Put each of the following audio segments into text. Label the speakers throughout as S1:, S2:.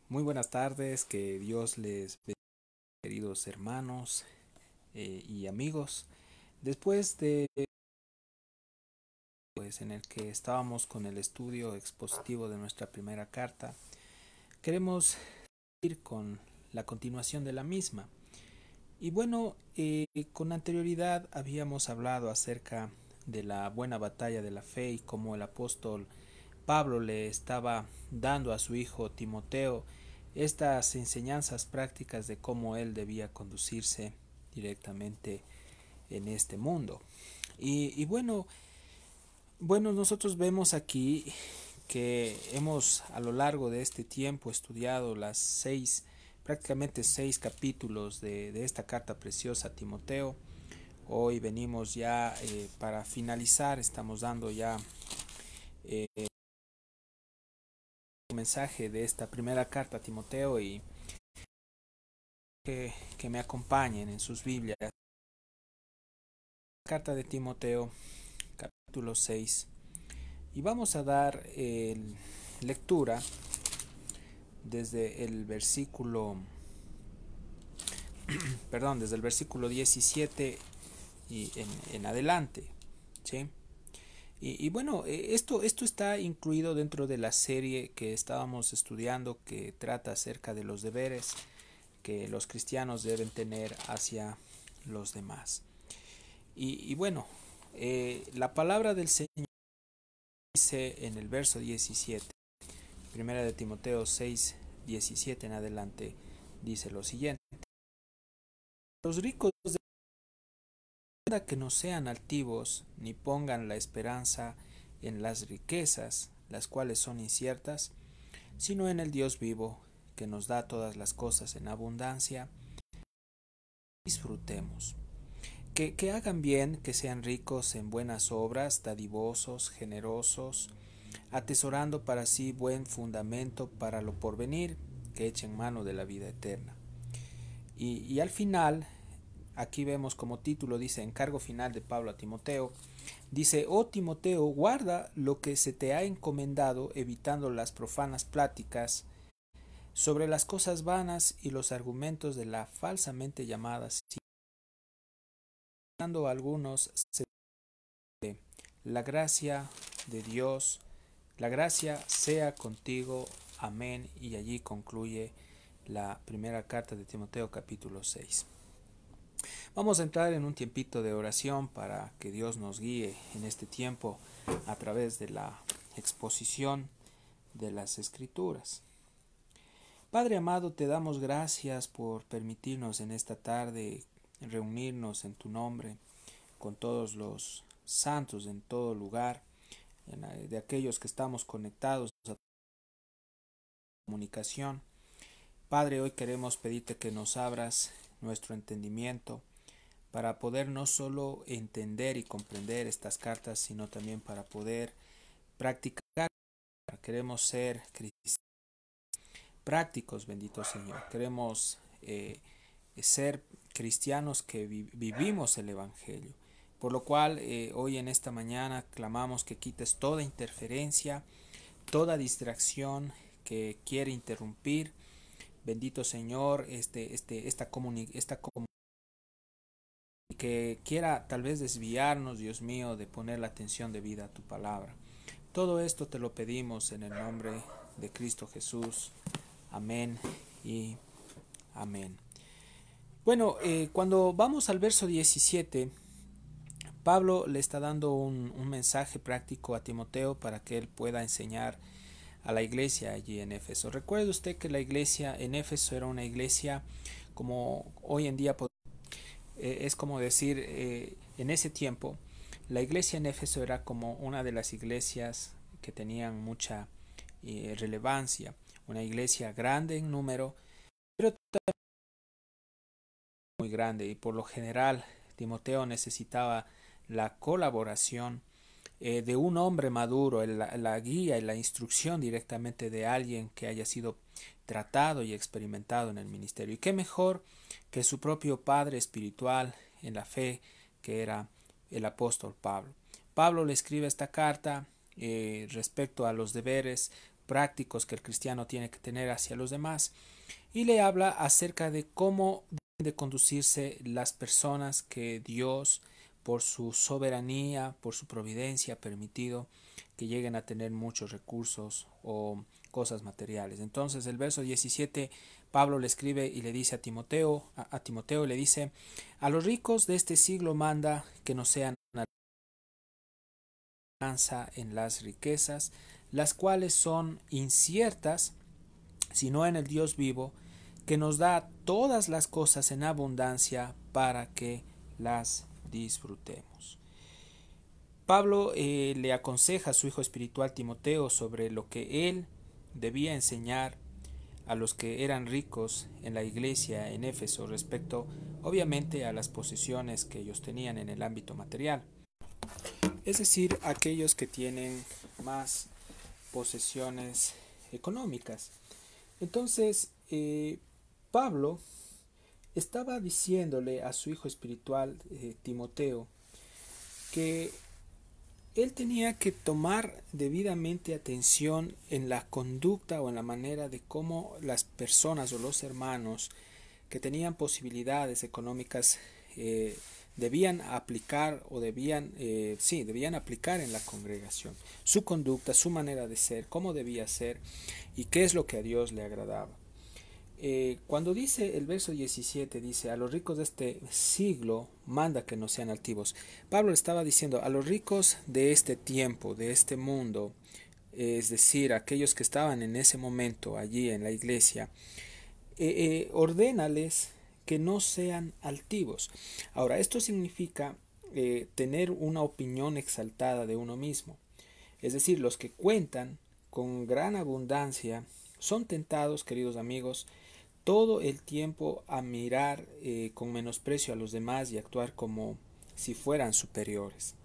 S1: Muy buenas tardes, que Dios les bendiga, queridos hermanos y amigos. Después de en el que estábamos con el estudio expositivo de nuestra primera carta, queremos ir con la continuación de la misma. Y bueno, con anterioridad habíamos hablado acerca de la buena batalla de la fe y cómo el apóstol Pablo le estaba dando a su hijo Timoteo estas enseñanzas prácticas de cómo él debía conducirse directamente en este mundo. Y bueno, nosotros vemos aquí que hemos a lo largo de este tiempo estudiado prácticamente seis capítulos de esta carta preciosa a Timoteo. Hoy venimos ya para finalizar, estamos dando ya eh, un mensaje de esta primera carta a Timoteo y que me acompañen en sus Biblias. Carta de Timoteo, capítulo 6. Y vamos a dar lectura desde el versículo, desde el versículo 17 y en adelante. ¿Sí? Y bueno, esto está incluido dentro de la serie que estábamos estudiando que trata acerca de los deberes que los cristianos deben tener hacia los demás. Y bueno, la palabra del Señor dice en el verso 17, primera de Timoteo 6, 17 en adelante, dice lo siguiente: los ricos de que no sean altivos, ni pongan la esperanza en las riquezas, las cuales son inciertas, sino en el Dios vivo, que nos da todas las cosas en abundancia. Disfrutemos. Que hagan bien, que sean ricos en buenas obras, dadivosos, generosos, atesorando para sí buen fundamento para lo porvenir, que echen mano de la vida eterna. Y al final, aquí vemos como título, dice encargo final de Pablo a Timoteo, dice: oh Timoteo, guarda lo que se te ha encomendado, evitando las profanas pláticas sobre las cosas vanas y los argumentos de la falsamente llamadas, citando algunos. La gracia de Dios, la gracia sea contigo. Amén. Y allí concluye la primera carta de Timoteo capítulo 6. Vamos a entrar en un tiempito de oración para que Dios nos guíe en este tiempo a través de la exposición de las Escrituras. Padre amado, te damos gracias por permitirnos en esta tarde reunirnos en tu nombre con todos los santos en todo lugar, de aquellos que estamos conectados a comunicación. Padre, hoy queremos pedirte que nos abras nuestro entendimiento para poder no solo entender y comprender estas cartas, sino también para poder practicar. Queremos ser prácticos, bendito Señor. Queremos ser cristianos que vivimos el Evangelio. Por lo cual, hoy en esta mañana clamamos que quites toda interferencia, toda distracción que quiere interrumpir, bendito Señor, esta comunicación que quiera tal vez desviarnos, Dios mío, de poner la atención debida a tu palabra. Todo esto te lo pedimos en el nombre de Cristo Jesús. Amén y amén. Bueno, cuando vamos al verso 17, Pablo le está dando un mensaje práctico a Timoteo para que él pueda enseñar a la iglesia allí en Éfeso. Recuerde usted que la iglesia en Éfeso era una iglesia como hoy en día es como decir, en ese tiempo la iglesia en Éfeso era como una de las iglesias que tenían mucha relevancia, una iglesia grande en número, pero muy grande, y por lo general Timoteo necesitaba la colaboración de un hombre maduro, la guía y la instrucción directamente de alguien que haya sido tratado y experimentado en el ministerio. Y qué mejor que su propio padre espiritual en la fe, que era el apóstol Pablo. Pablo le escribe esta carta respecto a los deberes prácticos que el cristiano tiene que tener hacia los demás, y le habla acerca de cómo deben de conducirse las personas que Dios, por su soberanía, por su providencia, ha permitido que lleguen a tener muchos recursos o cosas materiales. Entonces el verso 17 Pablo le escribe y le dice a Timoteo le dice: a los ricos de este siglo manda que no sean en las riquezas, las cuales son inciertas, sino en el Dios vivo, que nos da todas las cosas en abundancia para que las disfrutemos. Pablo le aconseja a su hijo espiritual Timoteo sobre lo que él debía enseñar a los que eran ricos en la iglesia en Éfeso respecto, obviamente, a las posesiones que ellos tenían en el ámbito material. Es decir, aquellos que tienen más posesiones económicas. Entonces, Pablo estaba diciéndole a su hijo espiritual Timoteo que él tenía que tomar debidamente atención en la conducta o en la manera de cómo las personas o los hermanos que tenían posibilidades económicas debían aplicar o debían aplicar en la congregación. Su conducta, su manera de ser, cómo debía ser y qué es lo que a Dios le agradaba. Cuando dice el verso 17, dice: a los ricos de este siglo manda que no sean altivos. Pablo estaba diciendo a los ricos de este tiempo, de este mundo, es decir, aquellos que estaban en ese momento allí en la iglesia, ordénales que no sean altivos. Ahora, esto significa tener una opinión exaltada de uno mismo. Es decir, los que cuentan con gran abundancia son tentados, queridos amigos, todo el tiempo a mirar con menosprecio a los demás y actuar como si fueran superiores.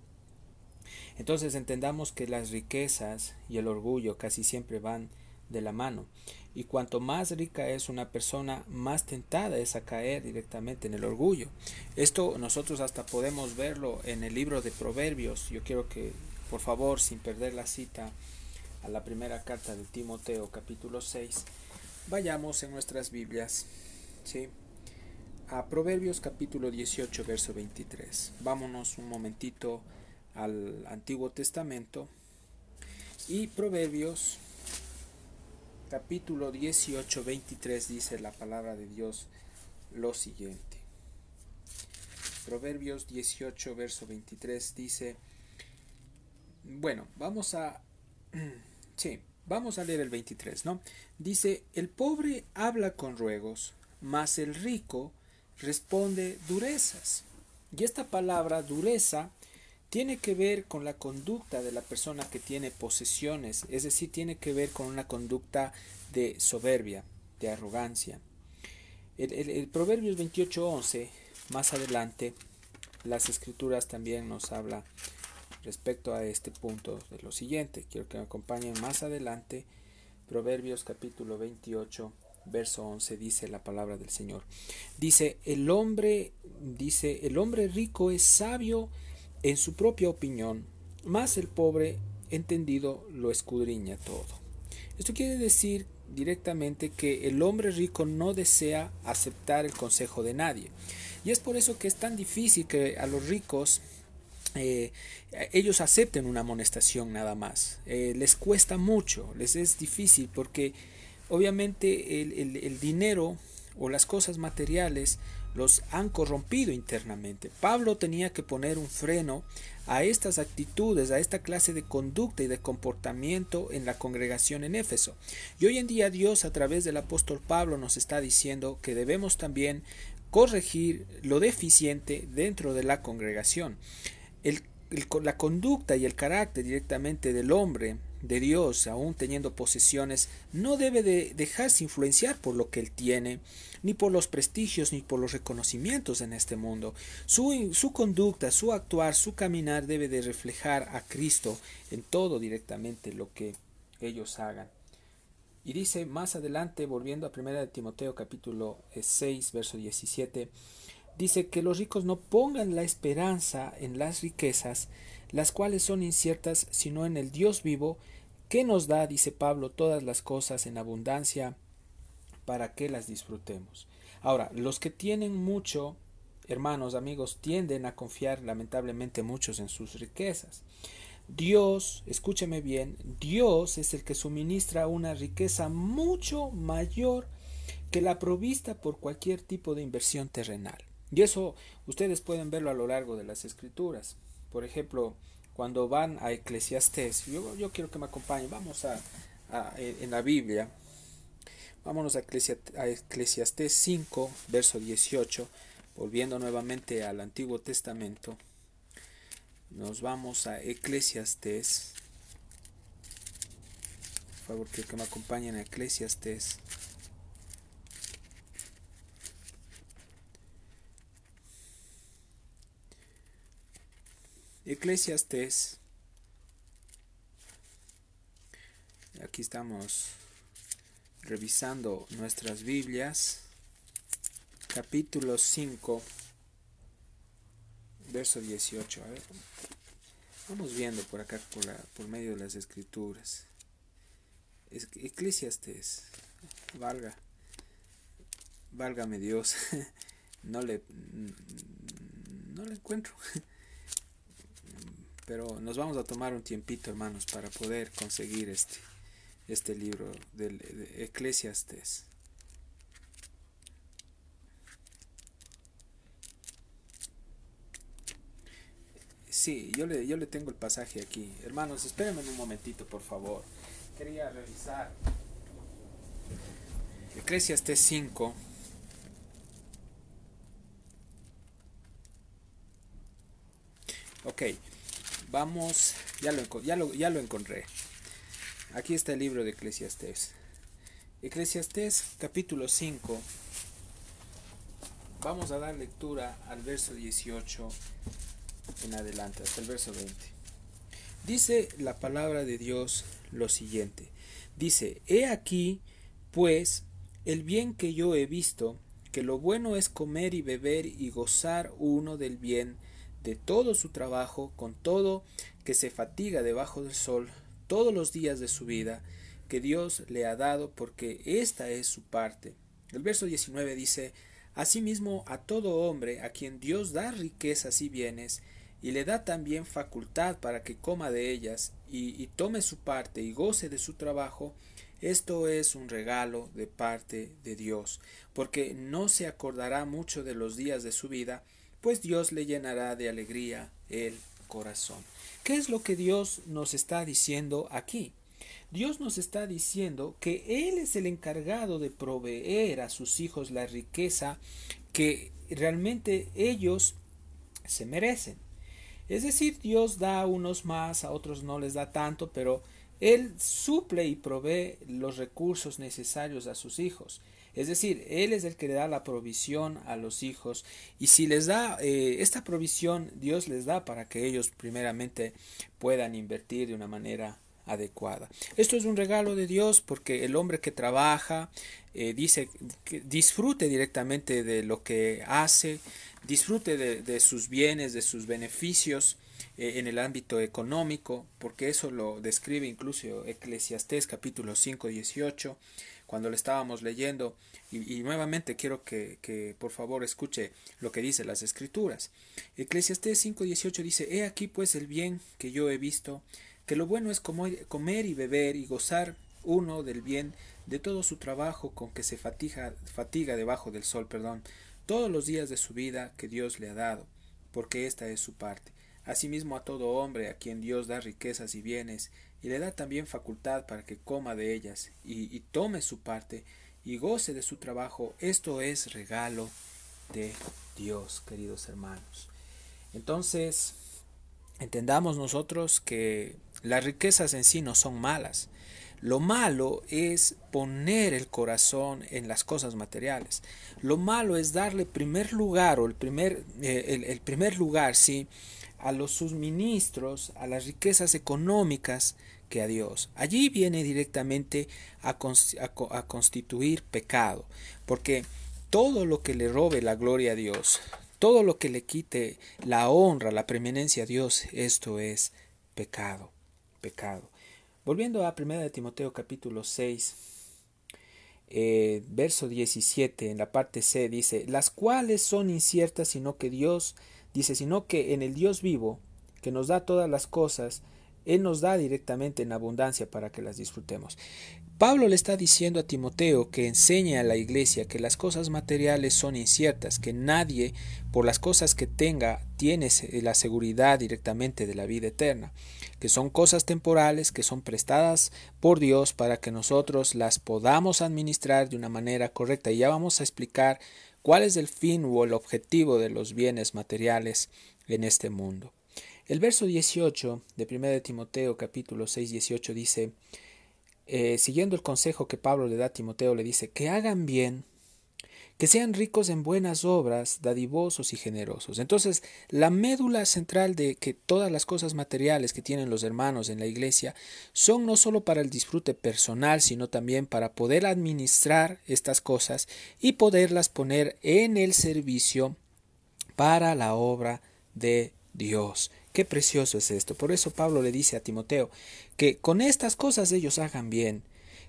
S1: Entonces entendamos que las riquezas y el orgullo casi siempre van de la mano, y cuanto más rica es una persona, más tentada es a caer directamente en el orgullo. Esto nosotros hasta podemos verlo en el libro de Proverbios. Yo quiero que, por favor, sin perder la cita a la primera carta de Timoteo, capítulo 6, vayamos en nuestras Biblias, ¿sí?, a Proverbios capítulo 18, verso 23. Vámonos un momentito al Antiguo Testamento, y Proverbios capítulo 18, 23 dice la palabra de Dios lo siguiente. Proverbios 18, verso 23 dice, bueno, vamos a leer el 23, ¿no? Dice: el pobre habla con ruegos, mas el rico responde durezas. Y esta palabra dureza tiene que ver con la conducta de la persona que tiene posesiones, es decir, tiene que ver con una conducta de soberbia, de arrogancia. El Proverbios 28:11, más adelante, las escrituras también nos habla respecto a este punto de lo siguiente. Quiero que me acompañen más adelante. Proverbios capítulo 28, verso 11, dice la palabra del Señor. Dice, el hombre rico es sabio en su propia opinión, mas el pobre entendido lo escudriña todo. Esto quiere decir directamente que el hombre rico no desea aceptar el consejo de nadie. Y es por eso que es tan difícil que a los ricos ellos acepten una amonestación nada más. Les cuesta mucho, les es difícil, porque obviamente el dinero o las cosas materiales los han corrompido internamente. Pablo tenía que poner un freno a estas actitudes, a esta clase de conducta y de comportamiento en la congregación en Éfeso. Y hoy en día Dios, a través del apóstol Pablo, nos está diciendo que debemos también corregir lo deficiente dentro de la congregación. La conducta y el carácter directamente del hombre de Dios, aún teniendo posesiones, no debe de dejarse influenciar por lo que él tiene, ni por los prestigios, ni por los reconocimientos en este mundo. Su conducta, su actuar, su caminar debe de reflejar a Cristo en todo directamente lo que ellos hagan. Y dice más adelante, volviendo a 1 de Timoteo capítulo 6, verso 17, dice que los ricos no pongan la esperanza en las riquezas, las cuales son inciertas, sino en el Dios vivo, que nos da, dice Pablo, todas las cosas en abundancia para que las disfrutemos. Ahora, los que tienen mucho, hermanos, amigos, tienden a confiar lamentablemente muchos en sus riquezas. Dios, escúcheme bien, Dios es el que suministra una riqueza mucho mayor que la provista por cualquier tipo de inversión terrenal. Y eso ustedes pueden verlo a lo largo de las escrituras. Por ejemplo, cuando van a Eclesiastés, yo quiero que me acompañen, vamos en la Biblia, vámonos a Eclesiastés 5, verso 18, volviendo nuevamente al Antiguo Testamento. Nos vamos a Eclesiastés. Por favor, quiero que me acompañen a Eclesiastés. Eclesiastés. Aquí estamos revisando nuestras Biblias. Capítulo 5, verso 18. A ver, vamos viendo por acá por medio de las escrituras. Eclesiastés. Válgame Dios. No le encuentro. Pero nos vamos a tomar un tiempito, hermanos, para poder conseguir este libro de Eclesiastés. Sí, yo le tengo el pasaje aquí. Hermanos, espérenme un momentito, por favor. Quería revisar. Eclesiastés 5. Ok, vamos, ya lo encontré. Aquí está el libro de Eclesiastés. Eclesiastés capítulo 5. Vamos a dar lectura al verso 18 en adelante, hasta el verso 20. Dice la palabra de Dios lo siguiente. Dice, he aquí, pues, el bien que yo he visto, que lo bueno es comer y beber y gozar uno del bien de todo su trabajo, con todo que se fatiga debajo del sol todos los días de su vida, que Dios le ha dado, porque esta es su parte. El verso 19 dice, asimismo a todo hombre a quien Dios da riquezas y bienes, y le da también facultad para que coma de ellas, y tome su parte y goce de su trabajo, esto es un regalo de parte de Dios, porque no se acordará mucho de los días de su vida, pues Dios le llenará de alegría el corazón. ¿Qué es lo que Dios nos está diciendo aquí? Dios nos está diciendo que Él es el encargado de proveer a sus hijos la riqueza que realmente ellos se merecen. Es decir, Dios da a unos más, a otros no les da tanto, pero Él suple y provee los recursos necesarios a sus hijos. Es decir, Él es el que le da la provisión a los hijos, y si les da esta provisión, Dios les da para que ellos primeramente puedan invertir de una manera adecuada. Esto es un regalo de Dios, porque el hombre que trabaja dice que disfrute directamente de lo que hace, disfrute de sus bienes, de sus beneficios en el ámbito económico, porque eso lo describe incluso Eclesiastés capítulo 5, 18, cuando lo estábamos leyendo, y nuevamente quiero que por favor escuche lo que dice las escrituras. Eclesiastés 5, 18 dice, he aquí pues el bien que yo he visto, que lo bueno es comer y beber y gozar uno del bien de todo su trabajo con que se fatiga debajo del sol, todos los días de su vida que Dios le ha dado, porque esta es su parte. Asimismo a todo hombre a quien Dios da riquezas y bienes, y le da también facultad para que coma de ellas, y tome su parte, y goce de su trabajo, esto es regalo de Dios, queridos hermanos. Entonces, entendamos nosotros que las riquezas en sí no son malas. Lo malo es poner el corazón en las cosas materiales. Lo malo es darle primer lugar, o el primer lugar, sí, a los suministros, a las riquezas económicas, que a Dios. Allí viene directamente a constituir pecado, porque todo lo que le robe la gloria a Dios, todo lo que le quite la honra, la preeminencia a Dios, esto es pecado, pecado. Volviendo a 1 de Timoteo capítulo 6, verso 17, en la parte C dice, las cuales son inciertas, sino que en el Dios vivo, que nos da todas las cosas, Él nos da directamente en abundancia para que las disfrutemos. Pablo le está diciendo a Timoteo que enseñe a la iglesia que las cosas materiales son inciertas, que nadie, por las cosas que tenga, tiene la seguridad directamente de la vida eterna, que son cosas temporales, que son prestadas por Dios para que nosotros las podamos administrar de una manera correcta. Y ya vamos a explicar cuál es el fin o el objetivo de los bienes materiales en este mundo. El verso 18 de 1 de Timoteo capítulo 6, 18 dice, siguiendo el consejo que Pablo le da a Timoteo, le dice que hagan bien, que sean ricos en buenas obras, dadivosos y generosos. Entonces, la médula central de que todas las cosas materiales que tienen los hermanos en la iglesia son no solo para el disfrute personal, sino también para poder administrar estas cosas y poderlas poner en el servicio para la obra de Dios. Qué precioso es esto. Por eso Pablo le dice a Timoteo que con estas cosas ellos hagan bien,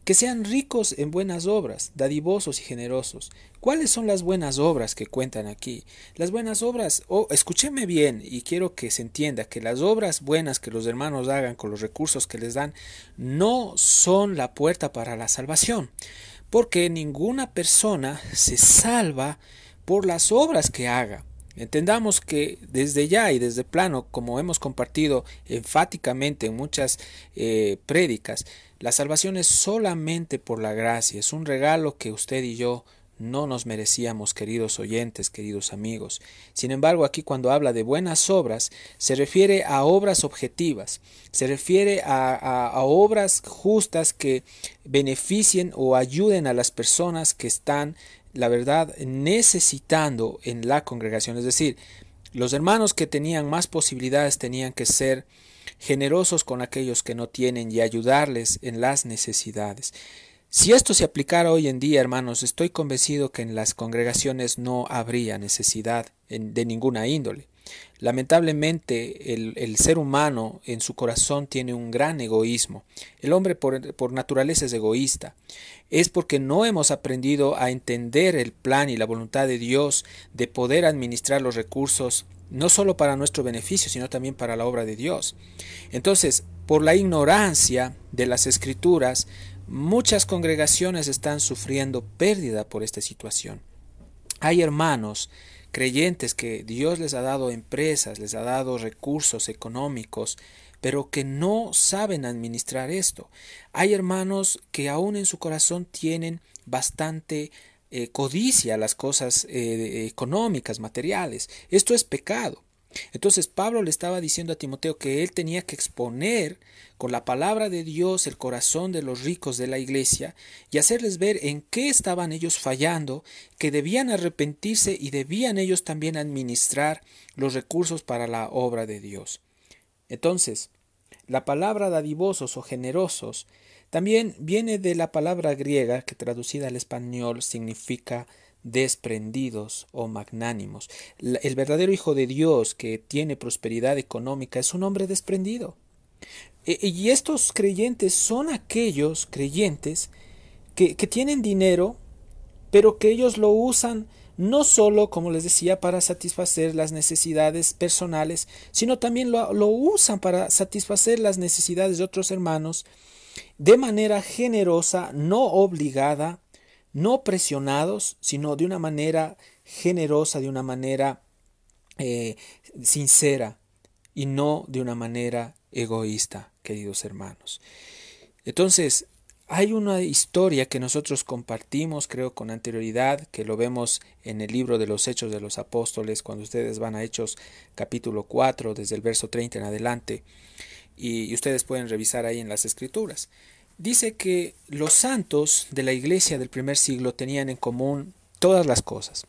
S1: que sean ricos en buenas obras, dadivosos y generosos. ¿Cuáles son las buenas obras que cuentan aquí? Las buenas obras, escúcheme bien y quiero que se entienda que las obras buenas que los hermanos hagan con los recursos que les dan no son la puerta para la salvación, porque ninguna persona se salva por las obras que haga. Entendamos que desde ya y desde plano, como hemos compartido enfáticamente en muchas prédicas, la salvación es solamente por la gracia, es un regalo que usted y yo no nos merecíamos, queridos oyentes, queridos amigos. Sin embargo, aquí cuando habla de buenas obras, se refiere a obras objetivas, se refiere a obras justas que beneficien o ayuden a las personas que están, la verdad, necesitando en la congregación. Es decir, los hermanos que tenían más posibilidades tenían que ser generosos con aquellos que no tienen y ayudarles en las necesidades. Si esto se aplicara hoy en día, hermanos, estoy convencido que en las congregaciones no habría necesidad de ninguna índole. Lamentablemente, el ser humano en su corazón tiene un gran egoísmo. El hombre por naturaleza es egoísta. Es porque no hemos aprendido a entender el plan y la voluntad de Dios de poder administrar los recursos, no solo para nuestro beneficio, sino también para la obra de Dios. Entonces, por la ignorancia de las Escrituras, muchas congregaciones están sufriendo pérdida por esta situación. Hay hermanos creyentes que Dios les ha dado empresas, les ha dado recursos económicos, pero que no saben administrar esto. Hay hermanos que aún en su corazón tienen bastante codicia a las cosas económicas, materiales. Esto es pecado. Entonces Pablo le estaba diciendo a Timoteo que él tenía que exponer con la palabra de Dios el corazón de los ricos de la iglesia y hacerles ver en qué estaban ellos fallando, que debían arrepentirse y debían ellos también administrar los recursos para la obra de Dios. Entonces, la palabra dadivosos o generosos también viene de la palabra griega que traducida al español significa desprendidos o magnánimos. El verdadero Hijo de Dios que tiene prosperidad económica es un hombre desprendido. Y estos creyentes son aquellos creyentes que tienen dinero, pero que ellos lo usan no solo, como les decía, para satisfacer las necesidades personales, sino también lo usan para satisfacer las necesidades de otros hermanos de manera generosa, no obligada, no presionados, sino de una manera generosa, de una manera sincera y no de una manera egoísta, queridos hermanos. Entonces, hay una historia que nosotros compartimos, creo, con anterioridad, que lo vemos en el libro de los Hechos de los Apóstoles, cuando ustedes van a Hechos capítulo 4, desde el verso 30 en adelante, y ustedes pueden revisar ahí en las Escrituras. Dice que los santos de la iglesia del primer siglo tenían en común todas las cosas.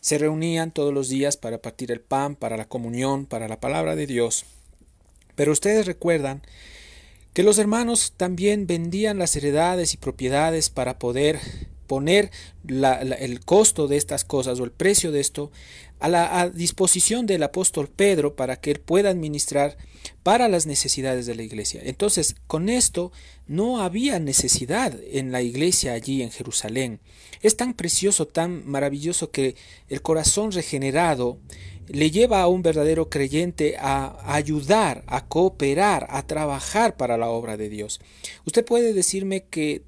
S1: Se reunían todos los días para partir el pan, para la comunión, para la palabra de Dios. Pero ustedes recuerdan que los hermanos también vendían las heredades y propiedades para poder poner el costo de estas cosas o el precio de esto a disposición del apóstol Pedro para que él pueda administrar para las necesidades de la iglesia. Entonces, con esto no había necesidad en la iglesia allí en Jerusalén. Es tan precioso, tan maravilloso que el corazón regenerado le lleva a un verdadero creyente a ayudar, a cooperar, a trabajar para la obra de Dios. Usted puede decirme que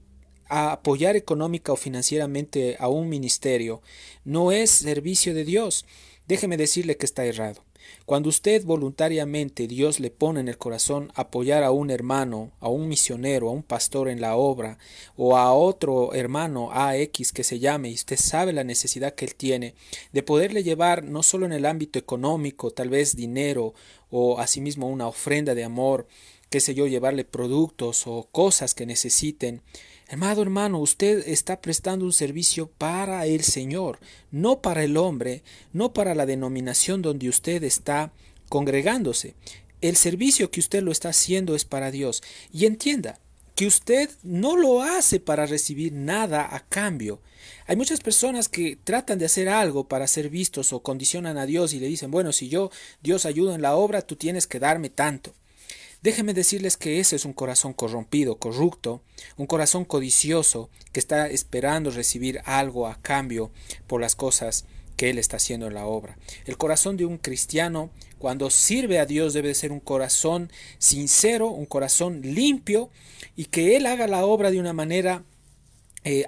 S1: apoyar económica o financieramente a un ministerio no es servicio de Dios. Déjeme decirle que está errado. Cuando usted voluntariamente Dios le pone en el corazón apoyar a un hermano, a un misionero, a un pastor en la obra o a otro hermano AX que se llame y usted sabe la necesidad que él tiene de poderle llevar no solo en el ámbito económico, tal vez dinero o asimismo una ofrenda de amor, qué sé yo, llevarle productos o cosas que necesiten. Amado hermano, usted está prestando un servicio para el Señor, no para el hombre, no para la denominación donde usted está congregándose. El servicio que usted lo está haciendo es para Dios. Y entienda que usted no lo hace para recibir nada a cambio. Hay muchas personas que tratan de hacer algo para ser vistos o condicionan a Dios y le dicen, bueno, si Dios ayuda en la obra, tú tienes que darme tanto. Déjenme decirles que ese es un corazón corrompido, corrupto, un corazón codicioso que está esperando recibir algo a cambio por las cosas que él está haciendo en la obra. El corazón de un cristiano, cuando sirve a Dios, debe ser un corazón sincero, un corazón limpio y que él haga la obra de una manera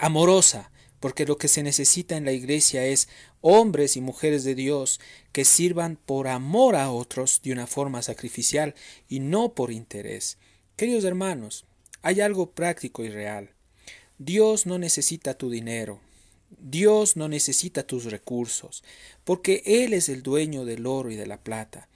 S1: amorosa, porque lo que se necesita en la iglesia es hombres y mujeres de Dios que sirvan por amor a otros de una forma sacrificial y no por interés. Queridos hermanos, hay algo práctico y real. Dios no necesita tu dinero. Dios no necesita tus recursos, porque Él es el dueño del oro y de la plata.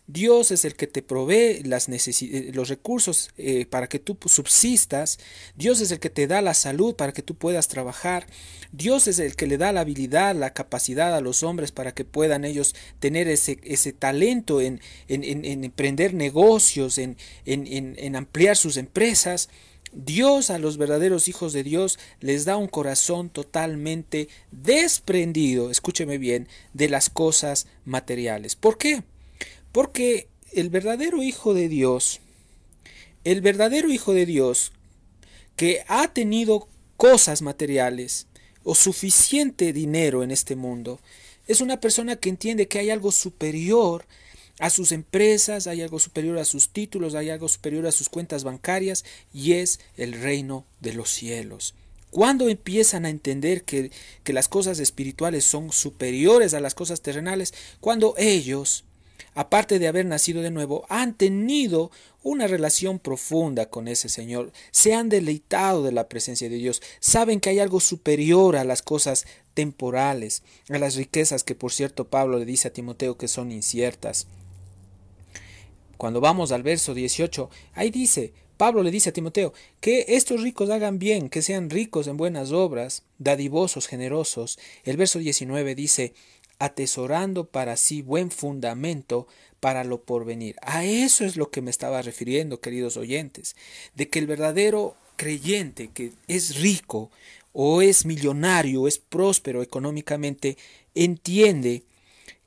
S1: Dios es el que te provee los recursos para que tú subsistas. Dios es el que te da la salud para que tú puedas trabajar. Dios es el que le da la habilidad, la capacidad a los hombres para que puedan ellos tener ese talento en emprender negocios, en ampliar sus empresas. Dios a los verdaderos hijos de Dios les da un corazón totalmente desprendido, escúcheme bien, de las cosas materiales. ¿Por qué? Porque el verdadero Hijo de Dios que ha tenido cosas materiales o suficiente dinero en este mundo, es una persona que entiende que hay algo superior a sus empresas, hay algo superior a sus títulos, hay algo superior a sus cuentas bancarias y es el reino de los cielos. Cuando empiezan a entender que las cosas espirituales son superiores a las cosas terrenales, cuando ellos, aparte de haber nacido de nuevo, han tenido una relación profunda con ese Señor, se han deleitado de la presencia de Dios, saben que hay algo superior a las cosas temporales, a las riquezas que por cierto Pablo le dice a Timoteo que son inciertas. Cuando vamos al verso 18, ahí dice, Pablo le dice a Timoteo, que estos ricos hagan bien, que sean ricos en buenas obras, dadivosos, generosos. El verso 19 dice, atesorando para sí buen fundamento para lo porvenir. A eso es lo que me estaba refiriendo, queridos oyentes, de que el verdadero creyente que es rico o es millonario, es próspero económicamente, entiende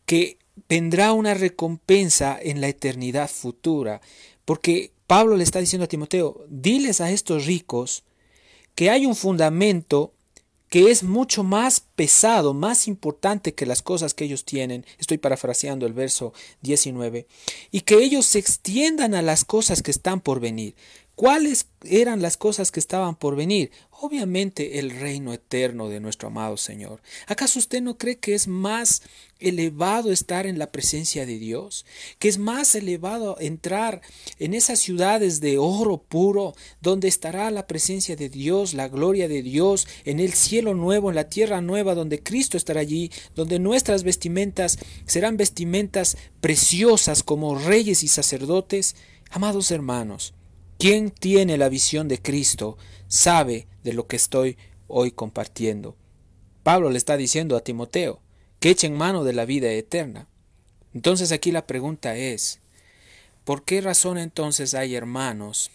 S1: que vendrá una recompensa en la eternidad futura, porque Pablo le está diciendo a Timoteo, diles a estos ricos que hay un fundamento que es mucho más pesado, más importante que las cosas que ellos tienen, estoy parafraseando el verso 19, y que ellos se extiendan a las cosas que están por venir. ¿Cuáles eran las cosas que estaban por venir? Obviamente el reino eterno de nuestro amado Señor. ¿Acaso usted no cree que es más elevado estar en la presencia de Dios? ¿Que es más elevado entrar en esas ciudades de oro puro, donde estará la presencia de Dios, la gloria de Dios, en el cielo nuevo, en la tierra nueva, donde Cristo estará allí, donde nuestras vestimentas serán vestimentas preciosas como reyes y sacerdotes? Amados hermanos, quien tiene la visión de Cristo sabe de lo que estoy hoy compartiendo. Pablo le está diciendo a Timoteo que eche en mano de la vida eterna. Entonces aquí la pregunta es, ¿por qué razón entonces hay hermanos?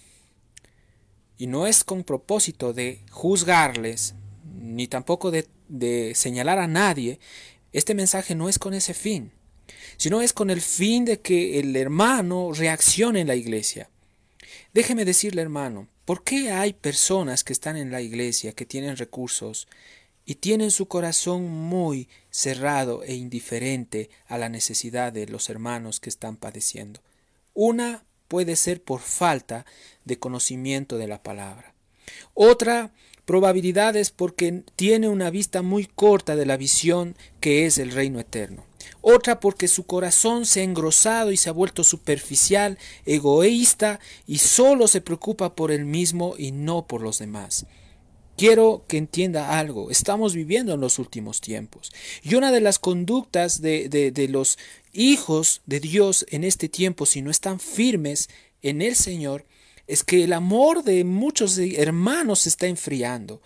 S1: Y no es con propósito de juzgarles, ni tampoco de señalar a nadie, este mensaje no es con ese fin, sino es con el fin de que el hermano reaccione en la iglesia. Déjeme decirle, hermano, ¿por qué hay personas que están en la iglesia, que tienen recursos y tienen su corazón muy cerrado e indiferente a la necesidad de los hermanos que están padeciendo? Una puede ser por falta de conocimiento de la palabra. Otra probabilidad es porque tiene una vista muy corta de la visión que es el reino eterno. Otra porque su corazón se ha engrosado y se ha vuelto superficial, egoísta y solo se preocupa por él mismo y no por los demás. Quiero que entienda algo, estamos viviendo en los últimos tiempos y una de las conductas de los hijos de Dios en este tiempo, si no están firmes en el Señor, es que el amor de muchos hermanos se está enfriando.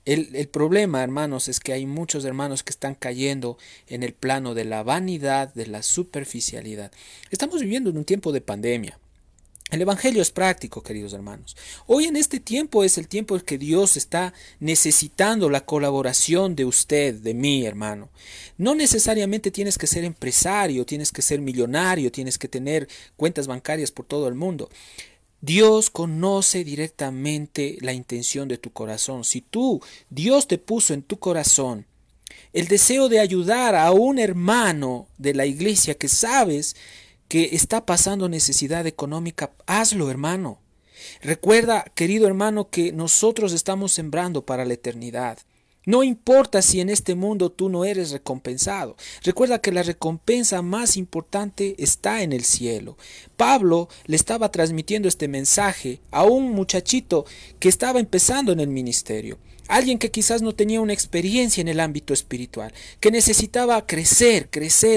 S1: El problema, hermanos, es que hay muchos hermanos que están cayendo en el plano de la vanidad, de la superficialidad. Estamos viviendo en un tiempo de pandemia. El Evangelio es práctico, queridos hermanos. Hoy en este tiempo es el tiempo en que Dios está necesitando la colaboración de usted, de mí, hermano. No necesariamente tienes que ser empresario, tienes que ser millonario, tienes que tener cuentas bancarias por todo el mundo. Dios conoce directamente la intención de tu corazón. Si Dios te puso en tu corazón el deseo de ayudar a un hermano de la iglesia que sabes que está pasando necesidad económica, hazlo, hermano. Recuerda, querido hermano, que nosotros estamos sembrando para la eternidad. No importa si en este mundo tú no eres recompensado. Recuerda que la recompensa más importante está en el cielo. Pablo le estaba transmitiendo este mensaje a un muchachito que estaba empezando en el ministerio. Alguien que quizás no tenía una experiencia en el ámbito espiritual, que necesitaba crecer,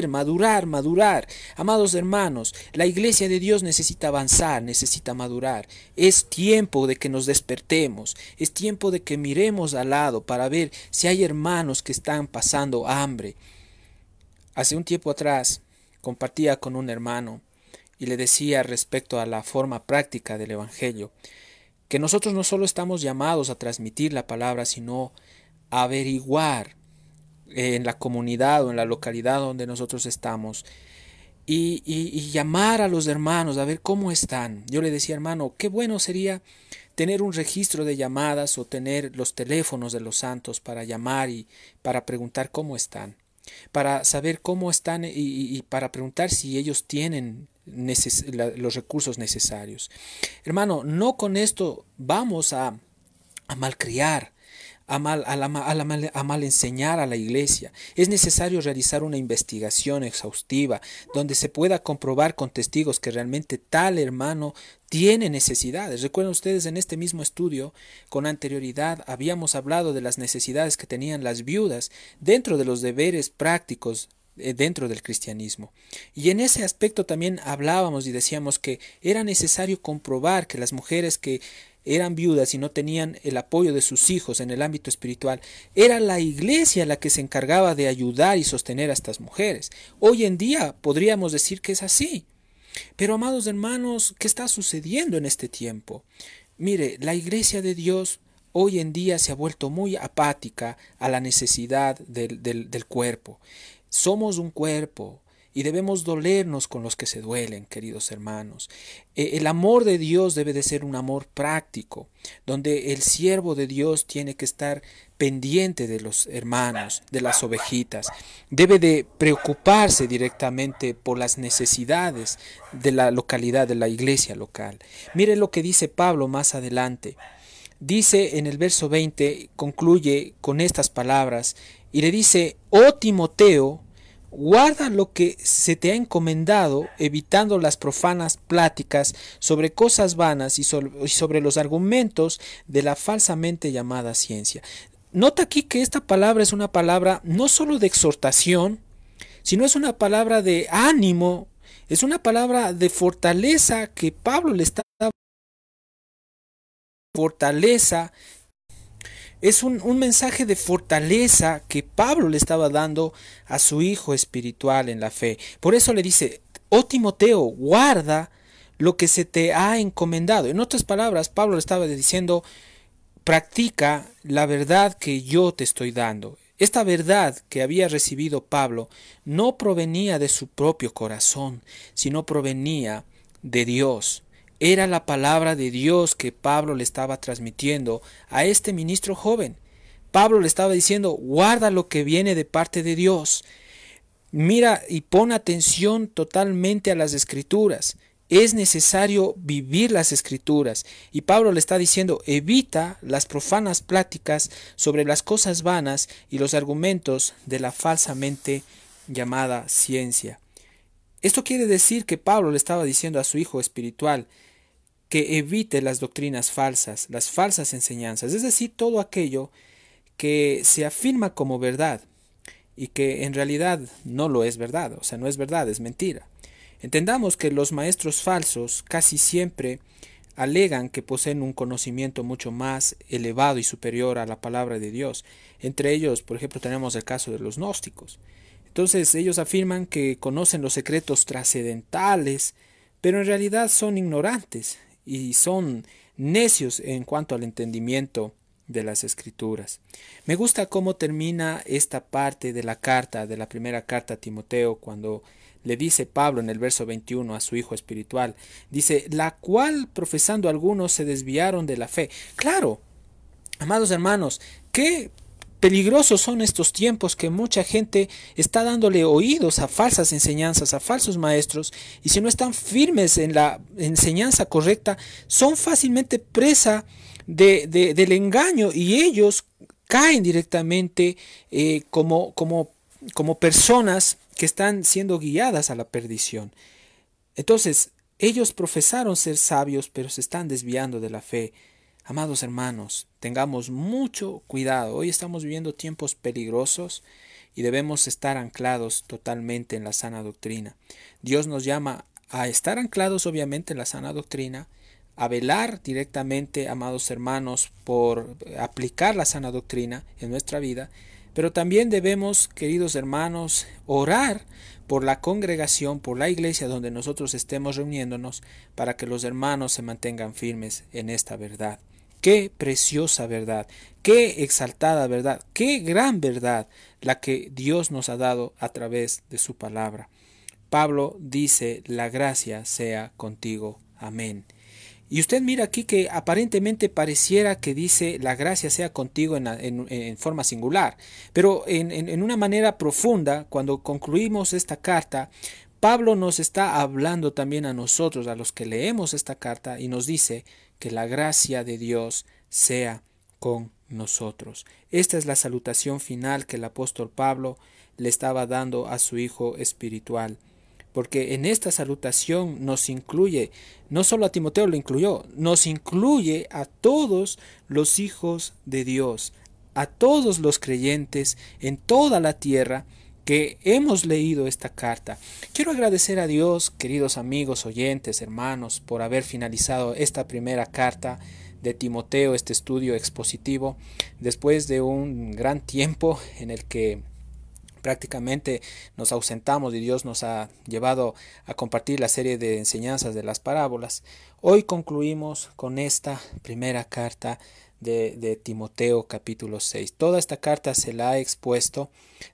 S1: madurar. Amados hermanos, la iglesia de Dios necesita avanzar, necesita madurar. Es tiempo de que nos despertemos, es tiempo de que miremos al lado para ver si hay hermanos que están pasando hambre. Hace un tiempo atrás compartía con un hermano y le decía respecto a la forma práctica del Evangelio, que nosotros no solo estamos llamados a transmitir la palabra, sino a averiguar en la comunidad o en la localidad donde nosotros estamos y llamar a los hermanos a ver cómo están. Yo le decía, hermano, qué bueno sería tener un registro de llamadas o tener los teléfonos de los santos para llamar y para preguntar cómo están, para saber cómo están y para preguntar si ellos tienen los recursos necesarios. Hermano, no con esto vamos a malcriar, a mal enseñar a la iglesia. Es necesario realizar una investigación exhaustiva donde se pueda comprobar con testigos que realmente tal hermano tiene necesidades. Recuerden ustedes, en este mismo estudio con anterioridad habíamos hablado de las necesidades que tenían las viudas dentro de los deberes prácticos dentro del cristianismo. Y en ese aspecto también hablábamos y decíamos que era necesario comprobar que las mujeres que eran viudas y no tenían el apoyo de sus hijos en el ámbito espiritual, era la iglesia la que se encargaba de ayudar y sostener a estas mujeres. Hoy en día podríamos decir que es así. Pero, amados hermanos, ¿qué está sucediendo en este tiempo? Mire, la iglesia de Dios hoy en día se ha vuelto muy apática a la necesidad del cuerpo. Somos un cuerpo y debemos dolernos con los que se duelen, queridos hermanos. El amor de Dios debe de ser un amor práctico, donde el siervo de Dios tiene que estar pendiente de los hermanos, de las ovejitas. Debe de preocuparse directamente por las necesidades de la localidad, de la iglesia local. Mire lo que dice Pablo más adelante. Dice en el verso 20, concluye con estas palabras y le dice: oh Timoteo, guarda lo que se te ha encomendado, evitando las profanas pláticas sobre cosas vanas y sobre los argumentos de la falsamente llamada ciencia. Nota aquí que esta palabra es una palabra no solo de exhortación, sino es una palabra de ánimo, es una palabra de fortaleza que Pablo le está dando. Fortaleza. Es un mensaje de fortaleza que Pablo le estaba dando a su hijo espiritual en la fe. Por eso le dice: oh Timoteo, guarda lo que se te ha encomendado. En otras palabras, Pablo le estaba diciendo: practica la verdad que yo te estoy dando. Esta verdad que había recibido Pablo no provenía de su propio corazón, sino provenía de Dios. Era la palabra de Dios que Pablo le estaba transmitiendo a este ministro joven. Pablo le estaba diciendo, guarda lo que viene de parte de Dios. Mira y pon atención totalmente a las Escrituras. Es necesario vivir las Escrituras. Y Pablo le está diciendo, evita las profanas pláticas sobre las cosas vanas y los argumentos de la falsamente llamada ciencia. Esto quiere decir que Pablo le estaba diciendo a su hijo espiritual que evite las doctrinas falsas, las falsas enseñanzas, es decir, todo aquello que se afirma como verdad y que en realidad no lo es verdad, o sea, no es verdad, es mentira. Entendamos que los maestros falsos casi siempre alegan que poseen un conocimiento mucho más elevado y superior a la palabra de Dios. Entre ellos, por ejemplo, tenemos el caso de los gnósticos. Entonces ellos afirman que conocen los secretos trascendentales, pero en realidad son ignorantes y son necios en cuanto al entendimiento de las Escrituras. Me gusta cómo termina esta parte de la carta, de la primera carta a Timoteo, cuando le dice Pablo en el verso 21 a su hijo espiritual, dice, la cual profesando algunos se desviaron de la fe. Claro, amados hermanos, qué peligrosos son estos tiempos que mucha gente está dándole oídos a falsas enseñanzas, a falsos maestros, y si no están firmes en la enseñanza correcta, son fácilmente presa del engaño y ellos caen directamente como personas que están siendo guiadas a la perdición. Entonces, ellos profesaron ser sabios, pero se están desviando de la fe. Amados hermanos, tengamos mucho cuidado. Hoy estamos viviendo tiempos peligrosos y debemos estar anclados totalmente en la sana doctrina. Dios nos llama a estar anclados obviamente en la sana doctrina, a velar directamente, amados hermanos, por aplicar la sana doctrina en nuestra vida, pero también debemos, queridos hermanos, orar por la congregación, por la iglesia donde nosotros estemos reuniéndonos, para que los hermanos se mantengan firmes en esta verdad. Qué preciosa verdad, qué exaltada verdad, qué gran verdad la que Dios nos ha dado a través de su palabra. Pablo dice, la gracia sea contigo. Amén. Y usted mira aquí que aparentemente pareciera que dice la gracia sea contigo en forma singular, pero en una manera profunda, cuando concluimos esta carta, Pablo nos está hablando también a nosotros, a los que leemos esta carta, y nos dice que la gracia de Dios sea con nosotros. Esta es la salutación final que el apóstol Pablo le estaba dando a su hijo espiritual. Porque en esta salutación nos incluye, no solo a Timoteo lo incluyó, nos incluye a todos los hijos de Dios, a todos los creyentes en toda la tierra que hemos leído esta carta. Quiero agradecer a Dios, queridos amigos, oyentes, hermanos, por haber finalizado esta primera carta de Timoteo, este estudio expositivo, después de un gran tiempo en el que prácticamente nos ausentamos y Dios nos ha llevado a compartir la serie de enseñanzas de las parábolas. Hoy concluimos con esta primera carta de Timoteo capítulo 6. Toda esta carta se la ha expuesto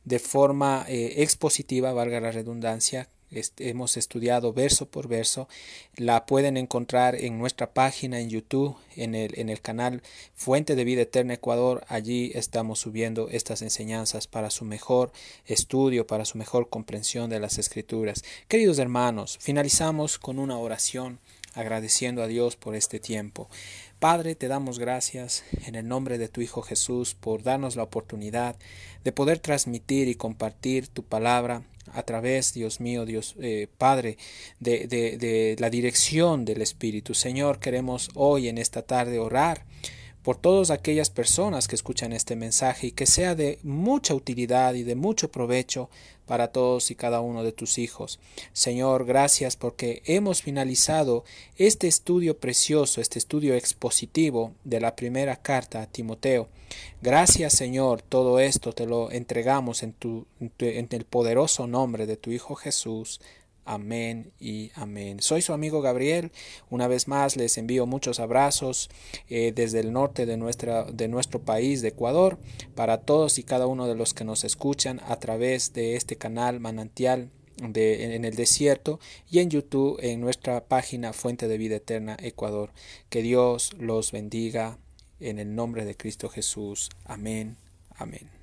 S1: de forma expositiva, valga la redundancia. Hemos estudiado verso por verso. La pueden encontrar en nuestra página en YouTube, en el canal Fuente de Vida Eterna Ecuador. Allí estamos subiendo estas enseñanzas para su mejor estudio, para su mejor comprensión de las Escrituras. Queridos hermanos, finalizamos con una oración agradeciendo a Dios por este tiempo. Padre, te damos gracias en el nombre de tu Hijo Jesús por darnos la oportunidad de poder transmitir y compartir tu palabra a través, Dios mío, Dios Padre, de la dirección del Espíritu. Señor, queremos hoy en esta tarde orar por todas aquellas personas que escuchan este mensaje y que sea de mucha utilidad y de mucho provecho para todos y cada uno de tus hijos. Señor, gracias porque hemos finalizado este estudio precioso, este estudio expositivo de la primera carta a Timoteo. Gracias, Señor, todo esto te lo entregamos en el poderoso nombre de tu Hijo Jesús. Amén y amén. Soy su amigo Gabriel. Una vez más les envío muchos abrazos desde el norte de nuestro país, de Ecuador, para todos y cada uno de los que nos escuchan a través de este canal Manantial en el desierto y en YouTube en nuestra página Fuente de Vida Eterna Ecuador. Que Dios los bendiga en el nombre de Cristo Jesús. Amén. Amén.